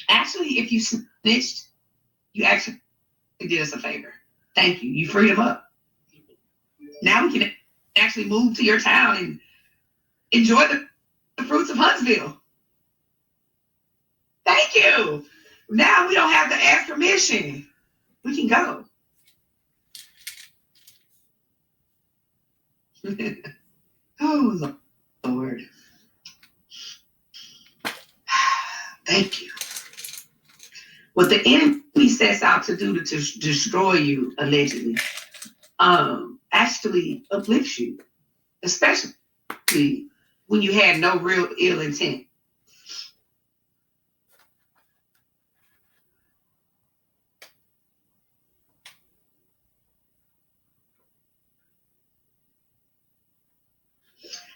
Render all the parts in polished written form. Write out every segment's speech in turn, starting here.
Actually, if you snitched, you actually did us a favor. Thank you. You freed him up. Now we can actually move to your town and enjoy the fruits of Huntsville. Thank you. Now we don't have to ask permission. We can go. Oh, Lord. Thank you. What the enemy sets out to do to destroy you, allegedly, actually uplifts you, especially when you had no real ill intent.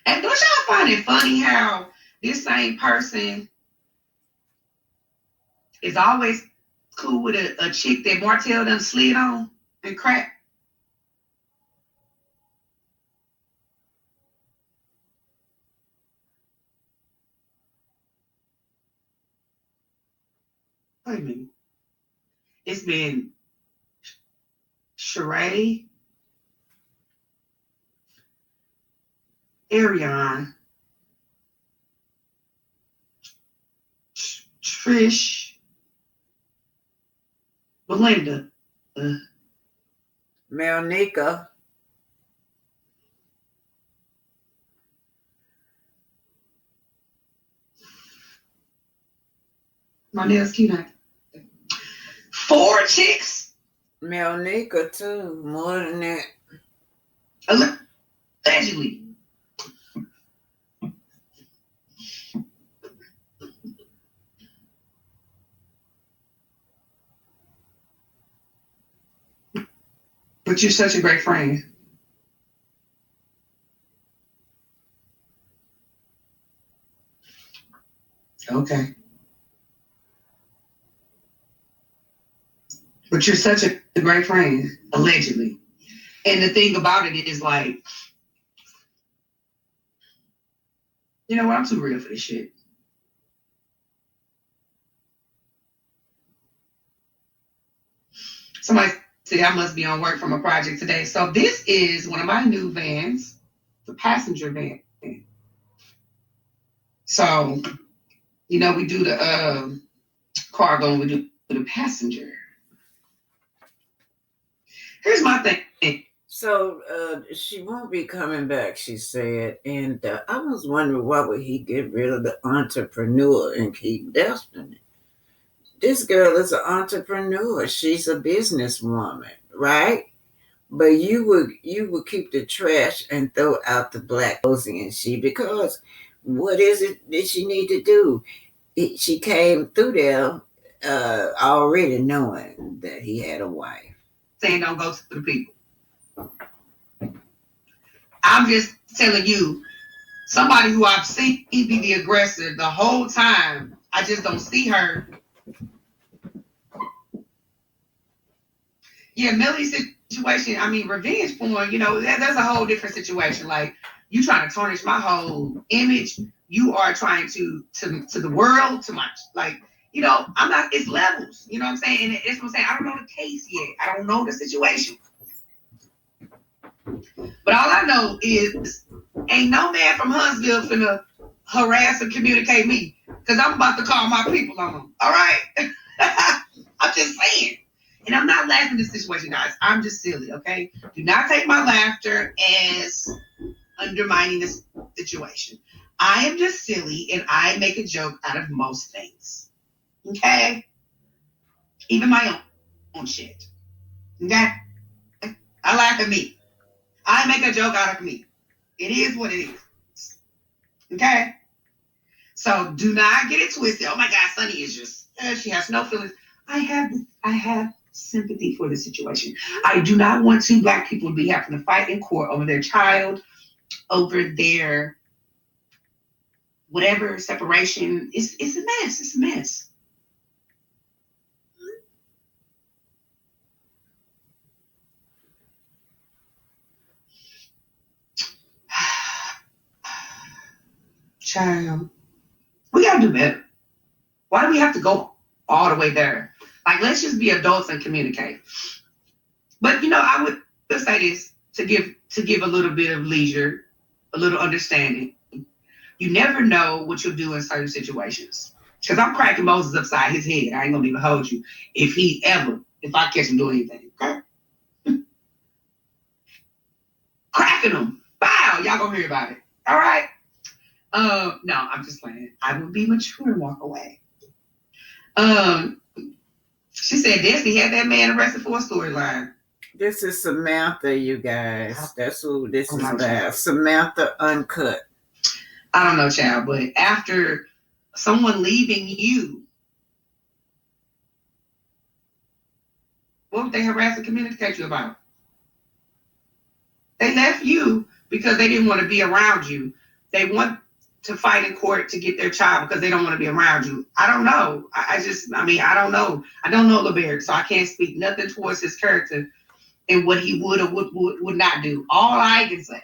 And don't y'all find it funny how this same person is always cool with a chick that Martell done slid on and cracked? Wait a minute. It's been Sheree, Ariane, Trish, Belinda, Melnica, my nails cute. 4 chicks. Melnica too, more than that. Allegedly. But you're such a great friend. Okay. But you're such a great friend, allegedly. And the thing about it is, like, you know what? I'm too real for this shit. Somebody said I must be on work from a project today. So this is one of my new vans, the passenger van. So, you know, we do the cargo and we do the passenger. Here's my thing. So she won't be coming back, she said. And I was wondering, why would he get rid of the entrepreneur and keep Destiny? This girl is an entrepreneur. She's a businesswoman, right? But you would keep the trash and throw out the black clothes, and because what is it that she need to do? She came through there already knowing that he had a wife. Saying don't go to the people. I'm just telling you, somebody who I've seen be the aggressor the whole time. I just don't see her. Yeah, Millie's situation, I mean, revenge porn, you know, that's a whole different situation. Like, you trying to tarnish my whole image. You are trying to the world, to my, like, you know, I'm not, it's levels, you know what I'm saying? And it's what I'm saying, I don't know the case yet. I don't know the situation. But all I know is, ain't no man from Huntsville finna harass or communicate me, because I'm about to call my people on them. All right? I'm just saying. And I'm not laughing at this situation, guys. I'm just silly, okay? Do not take my laughter as undermining this situation. I am just silly, and I make a joke out of most things. Okay? even my own shit. Okay? I laugh at me. I make a joke out of me. It is what it is. Okay? So do not get it twisted. Oh my God, Sunny is just, she has no feelings. I have sympathy for the situation. I do not want two black people to be having to fight in court over their child, over their whatever separation. It's a mess. It's a mess. Child, we gotta do better. Why do we have to go all the way there? Like, let's just be adults and communicate. But I would say this to give a little bit of leisure, a little understanding. You never know what you'll do in certain situations. Because I'm cracking Moses upside his head. I ain't gonna even hold you. If I catch him doing anything, okay? Cracking him. Wow, y'all gonna hear about it. All right. No, I'm just playing. I will be mature and walk away. She said Destiny had that man arrested for a storyline. This is Samantha, you guys. That's who this is about. Samantha Uncut. I don't know, child, but after someone leaving you, what would they harass and communicate you about? They left you because they didn't want to be around you. They want to fight in court to get their child because they don't want to be around you. I don't know. I don't know. I don't know LeBaron, so I can't speak nothing towards his character and what he would or would not do. All I can say.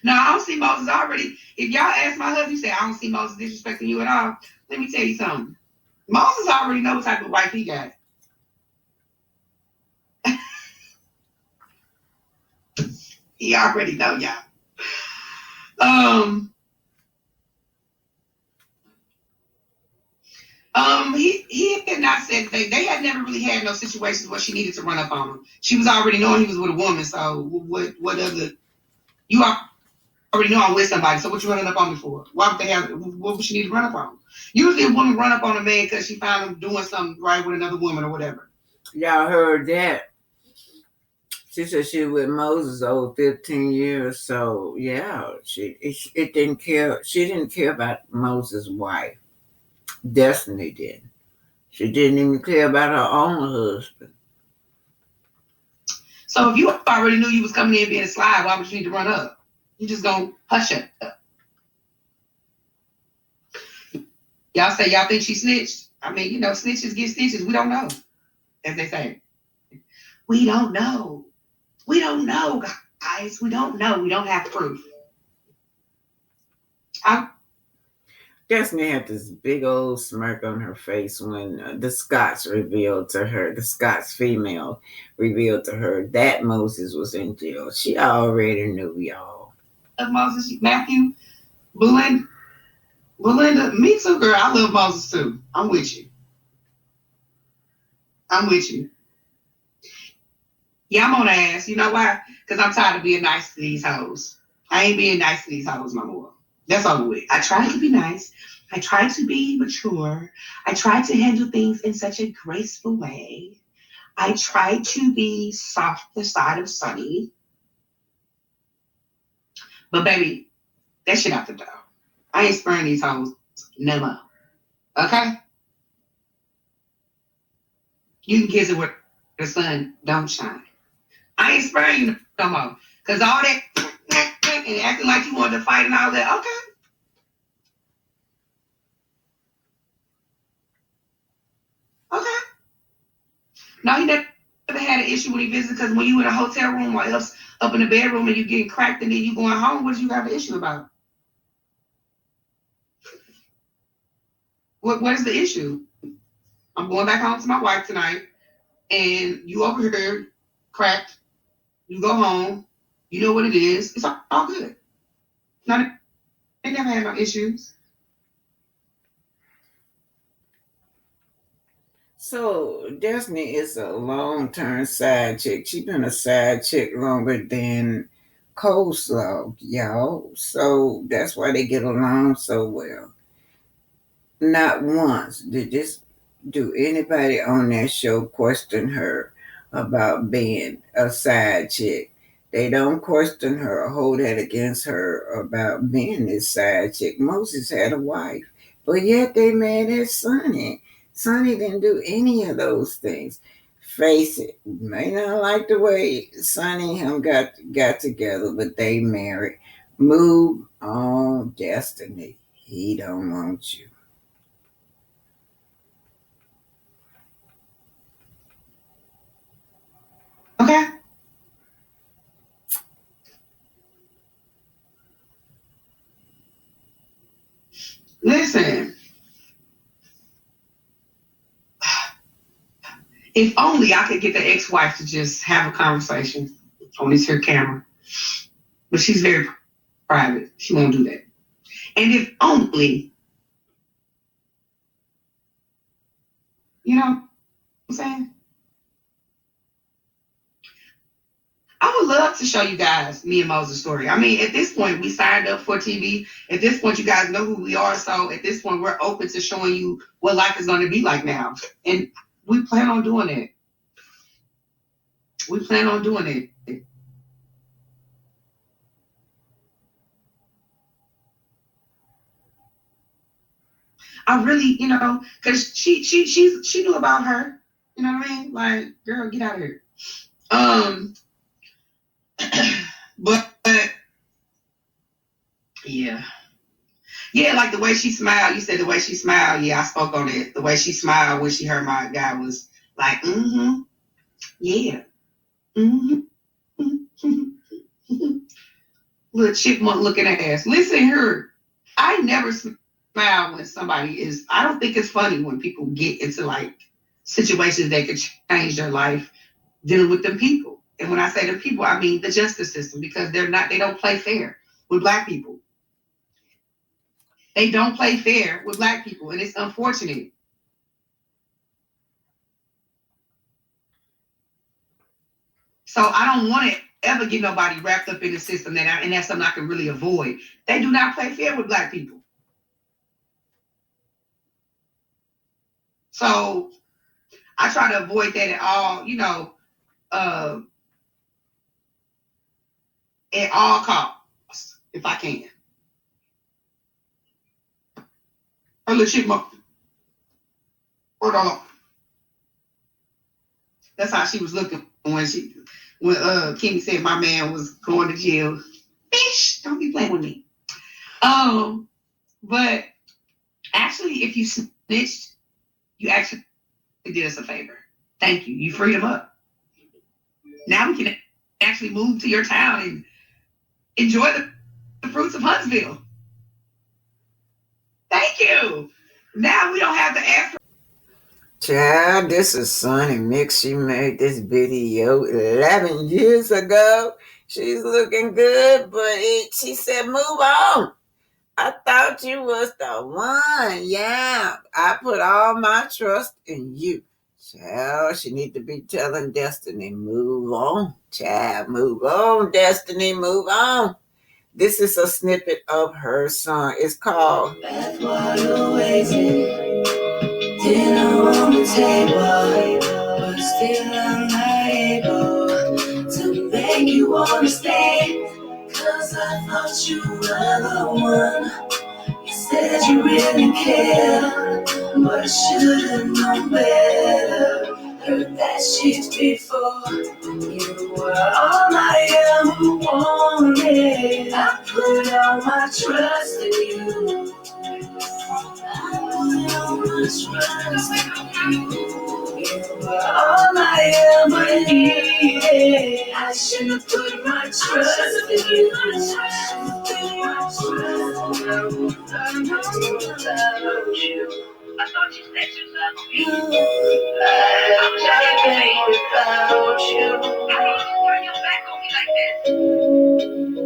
No, I don't see Moses already. If y'all ask my husband, you say, I don't see Moses disrespecting you at all. Let me tell you something. Moses already knows what type of wife he got. He already know, y'all. He had not said they had never really had no situations where she needed to run up on him. She was already knowing he was with a woman. So what other you already know I'm with somebody. So what you running up on me for? Why would they have? What would she need to run up on? Usually a woman run up on a man because she found him doing something right with another woman or whatever. Y'all heard that? She said she was with Moses over 15 years. So yeah, it didn't care. She didn't care about Moses' wife. Destiny did. She didn't even care about her own husband. So if you already knew you was coming in being a slide, why would you need to run up? You just gonna hush it up. Y'all say y'all think she snitched. I mean, snitches get stitches. We don't know, as they say. We don't know. We don't know, guys. We don't know. We don't have proof. Destiny had this big old smirk on her face when the Scots female revealed to her that Moses was in jail. She already knew, y'all. Moses, Matthew, Belinda, me too, girl. I love Moses too. I'm with you. Yeah, I'm on ass. You know why? Because I'm tired of being nice to these hoes. I ain't being nice to these hoes no more. That's over with. I try to be nice. I try to be mature. I try to handle things in such a graceful way. I try to be soft the side of Sunny. But baby, that shit out the door. I ain't sparing these hoes no more. Okay? You can kiss it where the sun don't shine. I ain't sparing you no more. Because all that and acting like you wanted to fight and all that, okay. Okay. No, he never had an issue when he visited because when you in a hotel room or else up in the bedroom and you getting cracked and then you going home, what do you have an issue about? What is the issue? I'm going back home to my wife tonight and you over here cracked. You go home. You know what it is. It's all good. They never had no issues. So Destiny is a long-term side chick. She's been a side chick longer than Coleslaw, y'all. So that's why they get along so well. Not once did this do anybody on that show question her about being a side chick. They don't question her or hold that against her about being this side chick. Moses had a wife, but yet they mad at Sonny. Sonny didn't do any of those things. Face it, you may not like the way Sonny and him got together, but they married. Move on, Destiny. He don't want you. Okay. Listen, if only I could get the ex-wife to just have a conversation on this here camera. But she's very private. She won't do that. And if only, you know what I'm saying? I would love to show you guys me and Moses' story. I mean, at this point, we signed up for TV. At this point, you guys know who we are. So at this point, we're open to showing you what life is going to be like now. And we plan on doing it. We plan on doing it. I really, because she knew about her. You know what I mean? Like, girl, get out of here. But yeah. Yeah, like the way she smiled. You said the way she smiled. Yeah, I spoke on it. The way she smiled when she heard my guy was like, yeah. Little chipmunk looking ass. Listen here. I never smile when somebody is, I don't think it's funny when people get into like situations that could change their life dealing with them people. And when I say them people, I mean the justice system, because they don't play fair with Black people. They don't play fair with Black people, and it's unfortunate. So I don't want to ever get nobody wrapped up in the system and that's something I can really avoid. They do not play fair with Black people. So I try to avoid that at all costs, if I can. Her little chipmunk. Hold on. That's how she was looking when Kenny said my man was going to jail. Bitch, don't be playing with me. But actually, if you snitched, you actually did us a favor. Thank you. You freed him up. Now we can actually move to your town and enjoy the fruits of Huntsville. Thank you. Now we don't have to ask for. Child, this is Sonny Mix. She made this video 11 years ago. She's looking good, but she said, move on. I thought you was the one. Yeah, I put all my trust in you. Child, she need to be telling Destiny, move on. Child, move on, Destiny, move on. This is a snippet of her song. It's called That's Why You're Waiting. Dinner on the table, but still I'm not able to make you wanna stay. Cause I thought you were the one. You said you really cared, but I should've known better. Heard that shit before. You were all I ever wanted. I put all my trust in you. I put all my trust in you. You were all I ever needed. I should've put my trust in you. I thought you said you loved me. I'm just playing without you. How do you turn your back on me like this?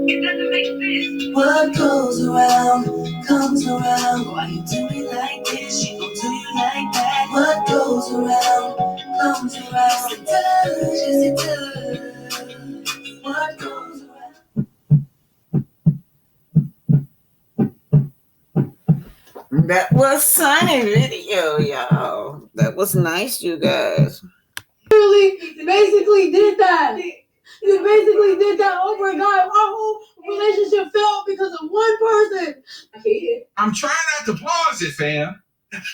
It doesn't make sense. What goes around comes around. Why you do me like this? She gon' do you like that. What goes around comes around. It does, yes it does. What goes around? was sunny video, y'all. That was nice, you guys. Basically did that. You basically did that over a guy. Our whole relationship failed because of one person. I'm trying not to pause it, fam.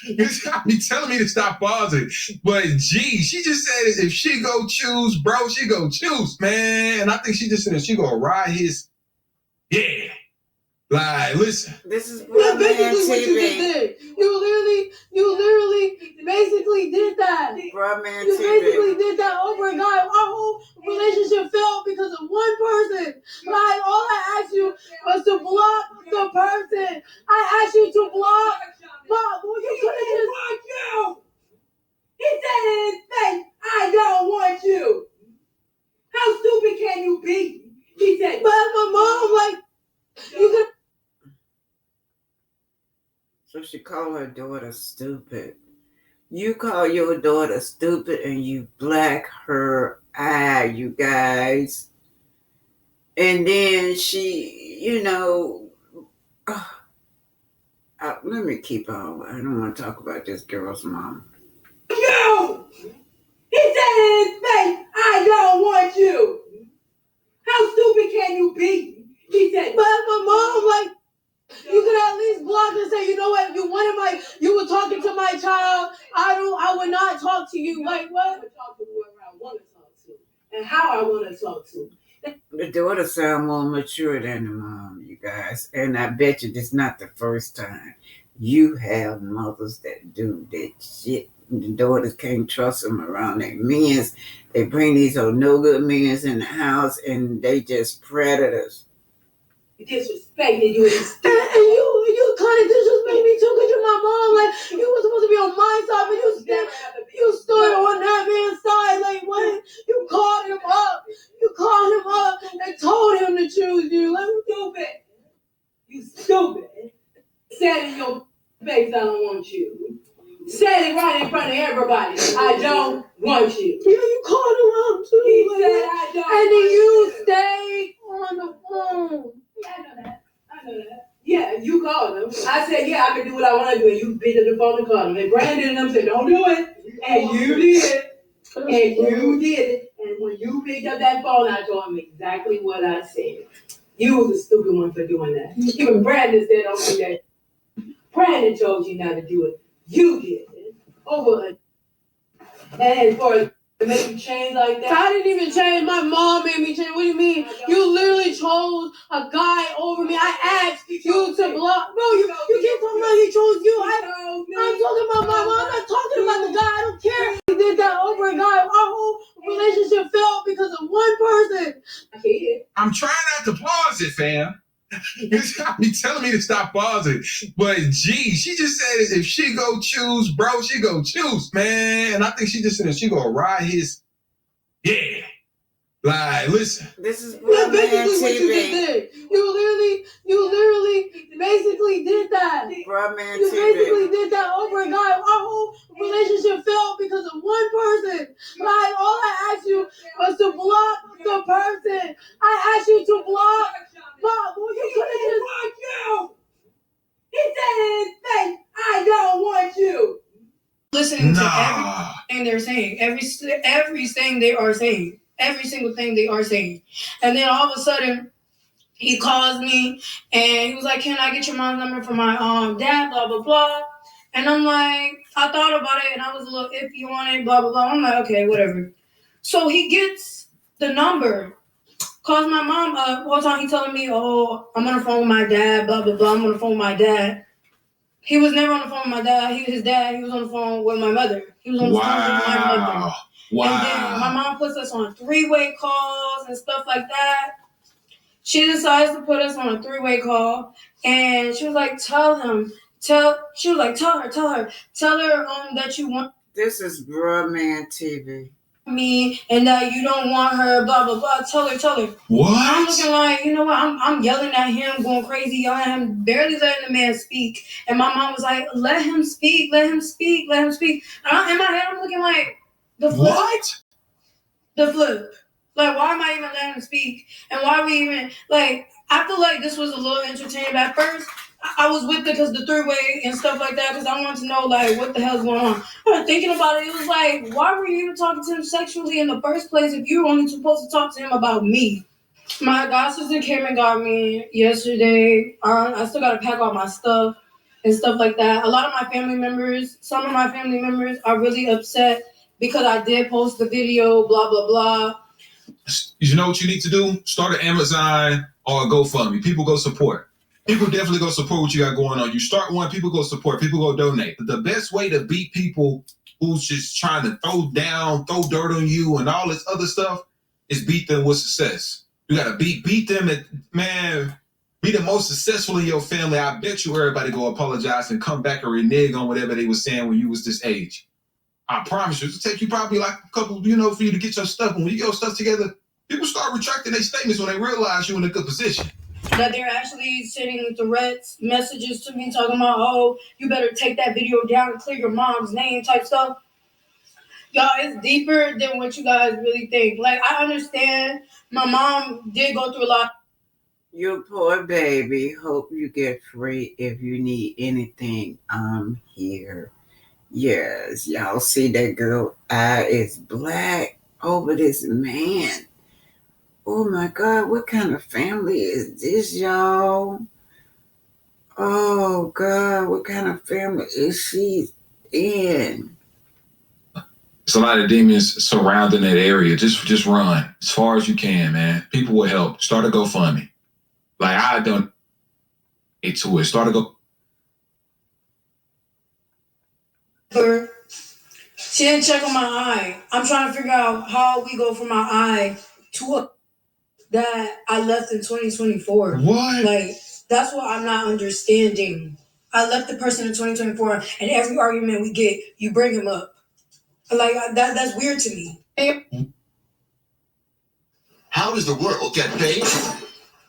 It's got me telling me to stop pausing. But gee, she just said if she go choose, bro, she go choose, man. And I think she just said she gonna ride his, yeah. Like, listen. This is That's basically what you just did. You literally basically did that. Brahman You TV. basically did that over a guy. Our whole relationship failed because of one person. Like, all I asked you was to block the person. I asked you to block. But you could have just blocked you. He said in his face, I don't want you. How stupid can you be? He said, but my mom, like, you could. So she called her daughter stupid. You call your daughter stupid and you black her eye, you guys. And then she, let me keep on. I don't want to talk about this girl's mom. You! He said in his face, I don't want you. How stupid can you be? He said, but my mom, like, you could at least block and say, you know what, you were talking to my child. I would not talk to you. Like, what? I would talk to whoever I want to talk to and how I want to talk to. The daughter sound more mature than the mom, you guys. And I bet you this is not the first time. You have mothers that do that shit. The daughters can't trust them around their men. They bring these old no good men in the house and they just predators. Disrespecting you and you kind of disrespect me too because you're my mom. Like, you were supposed to be on my side, but you stood on that man's side. Like, what? You called him up and told him to choose you. Like, stupid. You stupid. Said in your face, I don't want you. Said it right in front of everybody. I don't want you. Yeah, you called him up too. He said I don't. And then you stayed on the phone. Yeah, I know that. Yeah, you called him. I said, yeah, I can do what I want to do. And you picked up the phone and called him. And Brandon and them said, don't do it. And you did. And when you picked up that phone, I told him exactly what I said. You was a stupid one for doing that. Even Brandon said, don't do that. Brandon told you not to do it. You did it. Over. And for to make you change like that. I didn't even change. My mom made me change. What do you mean? You literally chose a guy over me. I asked you to block. Bro, you keep talking about he chose you. I'm talking about my mom. I'm not talking about the guy. I don't care. He did that over a guy. Our whole relationship failed because of one person. I'm trying not to pause it, fam. It's got me telling me to stop pausing. But gee, she just said if she go choose, bro, she go choose, man. And I think she just said she gonna ride his, yeah. Like, listen. This is That's basically what you just did. You literally basically did that. Brahman You TV. basically did that over a guy. Our whole relationship failed because of one person. Like, all I asked you was to block the person. I asked you to block. But you could have just blocked you. He said in his face, I don't want you. Listening to everything they're saying, everything they are saying, every single thing they are saying. And then all of a sudden, he calls me and he was like, can I get your mom's number for my dad, blah, blah, blah. And I'm like, I thought about it and I was a little iffy on it, blah, blah, blah. I'm like, okay, whatever. So he gets the number. Calls my mom up. Whole time he telling me, oh, I'm on the phone with my dad, blah, blah, blah. I'm on the phone with my dad. He was never on the phone with my dad. His dad, he was on the phone with my mother. He was on the phone with my mother. Wow. And then my mom puts us on 3-way calls and stuff like that. She decides to put us on a 3-way call. And she was like, tell her that you want. This is Brahman TV. Me and that you don't want her, blah blah blah. Tell her. What? I'm looking like, you know what? I'm yelling at him, going crazy, yelling at him, barely letting the man speak. And my mom was like, let him speak. And in my head, I'm looking like the flip. What? The flip. Like, why am I even letting him speak? And why are we even like? I feel like this was a little entertaining. But at first, I was with it because the three-way and stuff like that, because I wanted to know, like, what the hell's going on. I was thinking about it. It was like, why were you even talking to him sexually in the first place if you were only supposed to talk to him about me? My god sister came and got me yesterday. I still got to pack all my stuff and stuff like that. A lot of my family members, some of my family members are really upset because I did post the video, blah, blah, blah. You know what you need to do? Start an Amazon or a GoFundMe. People go support. People definitely go support what you got going on. You start one, people go support, people go donate. The best way to beat people who's just trying to throw dirt on you and all this other stuff is beat them with success. You got to beat them at, man, be the most successful in your family. I bet you everybody go apologize and come back and renege on whatever they were saying when you was this age. I promise you, it'll take you probably like a couple, for you to get your stuff. And when you get your stuff together, people start retracting their statements when they realize you're in a good position. That they're actually sending threats, messages to me talking about, oh, you better take that video down and clear your mom's name type stuff. Y'all, it's deeper than what you guys really think. Like, I understand my mom did go through a lot. You poor baby. Hope you get free. If you need anything, I'm here. Yes, y'all see that girl eye is black over this man. Oh my God, what kind of family is this, y'all? Oh God, what kind of family is she in? There's a lot of demons surrounding that area. Just run as far as you can, man. People will help. Start a GoFundMe. Like I don't to it. Start a go. She didn't check on my eye. I'm trying to figure out how we go from my eye to a that I left in 2024. What? Like, that's what I'm not understanding. I left the person in 2024, and every argument we get, you bring him up. Like, that's weird to me. How does the world get paid?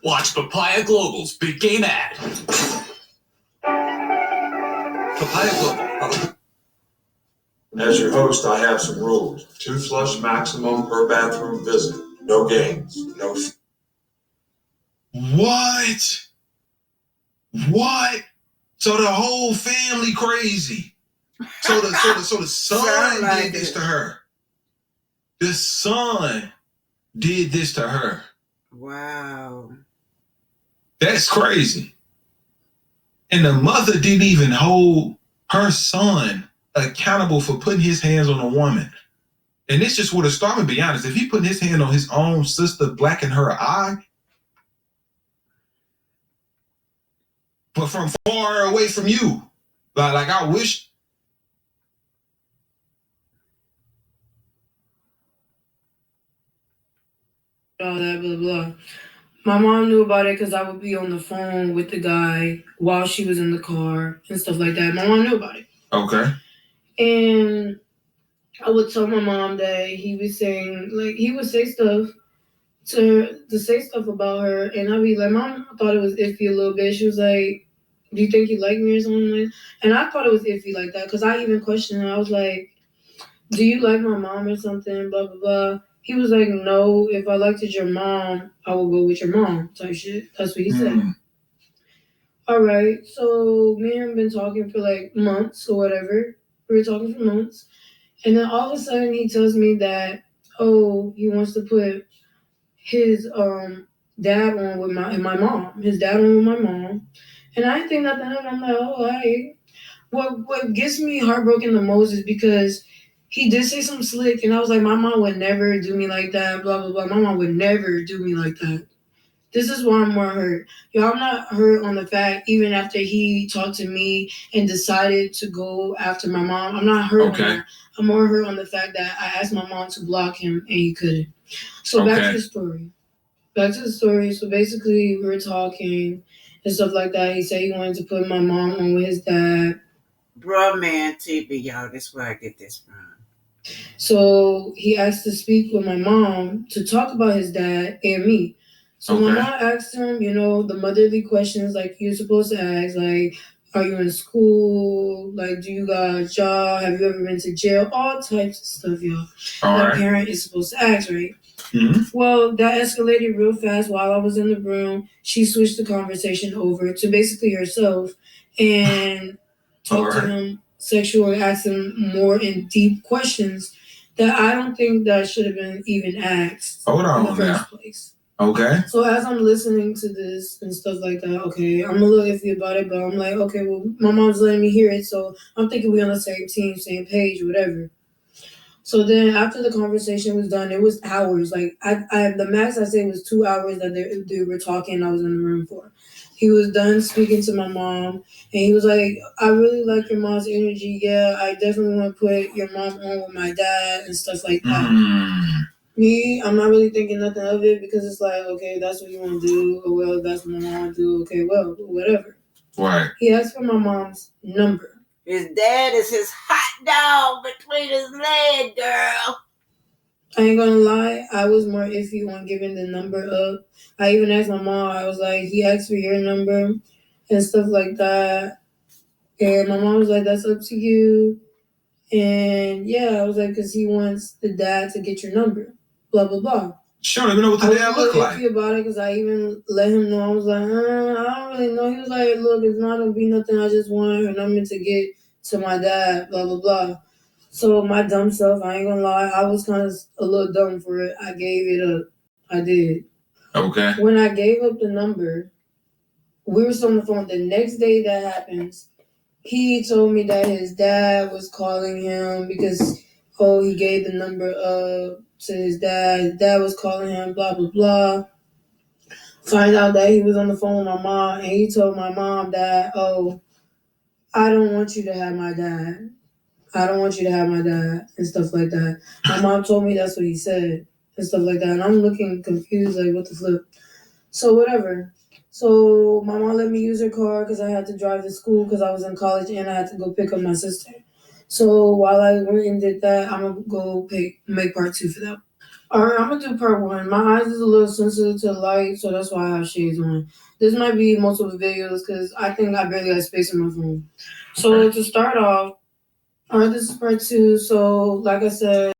Watch Papaya Global's Big Game Ad. Papaya Global. As your host, I have some rules. 2 flush maximum per bathroom visit. No games. No. What? So the whole family crazy. So the son did this to her. The son did this to her. Wow. That's crazy. And the mother didn't even hold her son accountable for putting his hands on a woman. And this just would have started, to be honest. If he put his hand on his own sister, blacking her eye, but from far away from you, like I wish. All that, blah, blah. My mom knew about it because I would be on the phone with the guy while she was in the car and stuff like that. My mom knew about it. Okay. And I would tell my mom that he was saying, like, he would say stuff to say stuff about her, and I'd be like, Mom, I thought it was iffy a little bit. She was like, do you think you like me or something like that? And I thought it was iffy like that, because I even questioned her. I was like, do you like my mom or something, blah, blah, blah. He was like, no, if I liked your mom, I would go with your mom, type shit. That's what he said. All right, so me and him been talking for like months or whatever. We were talking for months. And then all of a sudden he tells me that, oh, he wants to put his dad on with my mom. His dad on with my mom. And I didn't think nothing of it. I'm like, oh, all right. What gets me heartbroken the most is because he did say something slick, and I was like, my mom would never do me like that, blah, blah, blah. My mom would never do me like that. This is why I'm more hurt. Yo, I'm not hurt on the fact, even after he talked to me and decided to go after my mom, I'm not hurt on that. I'm more hurt on the fact that I asked my mom to block him, and he couldn't. So back to the story. So basically, we were talking and stuff like that. He said he wanted to put my mom on with his dad. Bruh, man, TV, y'all. That's where I get this from. So he asked to speak with my mom to talk about his dad and me. So my mom asked him, the motherly questions like you're supposed to ask, like, Are you in school? Like, do you got a job? Have you ever been to jail? All types of stuff, y'all. All The right. parent is supposed to ask, right? Mhm. Well, that escalated real fast while I was in the room. She switched the conversation over to basically herself and talked to him sexually, asked him more in deep questions that I don't think that should have been even asked Hold in the on now. first place. Okay. So as I'm listening to this and stuff like that, okay, I'm a little iffy about it, but I'm like, okay, well, my mom's letting me hear it, so I'm thinking we're on the same team, same page, whatever. So then after the conversation was done, it was hours. Like I the max I say was 2 hours that they were talking. I was in the room for. He was done speaking to my mom, and he was like, "I really like your mom's energy. Yeah, I definitely want to put your mom on with my dad and stuff like that." Me, I'm not really thinking nothing of it because it's like, okay, that's what you want to do. Oh, well, that's what my mom want to do. Okay, well, whatever. Right. He asked for my mom's number. His dad is his hot dog between his legs, girl. I ain't gonna lie, I was more iffy on giving the number up. I even asked my mom, I was like, he asked for your number and stuff like that. And my mom was like, that's up to you. And yeah, I was like, because he wants the dad to get your number. Blah, blah, blah. She don't even know what I the was dad a look little like. iffy about it because I even let him know. I was like, I don't really know. He was like, look, it's not going to be nothing. I just want her number to get to my dad, blah, blah, blah. So my dumb self, I ain't gonna lie, I was kind of a little dumb for it. I gave it up. I did. Okay. When I gave up the number, we were still on the phone. The next day that happens, he told me that his dad was calling him because, he gave the number to his dad. His dad was calling him, blah, blah, blah. Find out that he was on the phone with my mom, and he told my mom that, I don't want you to have my dad. I don't want you to have my dad and stuff like that. My mom told me that's what he said and stuff like that. And I'm looking confused, like, what the flip? So whatever. So my mom let me use her car because I had to drive to school because I was in college and I had to go pick up my sister. So while I went and did that, I'm going to go make part 2 for that. All right, I'm going to do part 1. My eyes is a little sensitive to light, so that's why I have shades on. This might be multiple videos because I think I barely got space on my phone. So to start off, all right, this is part 2. So, like I said,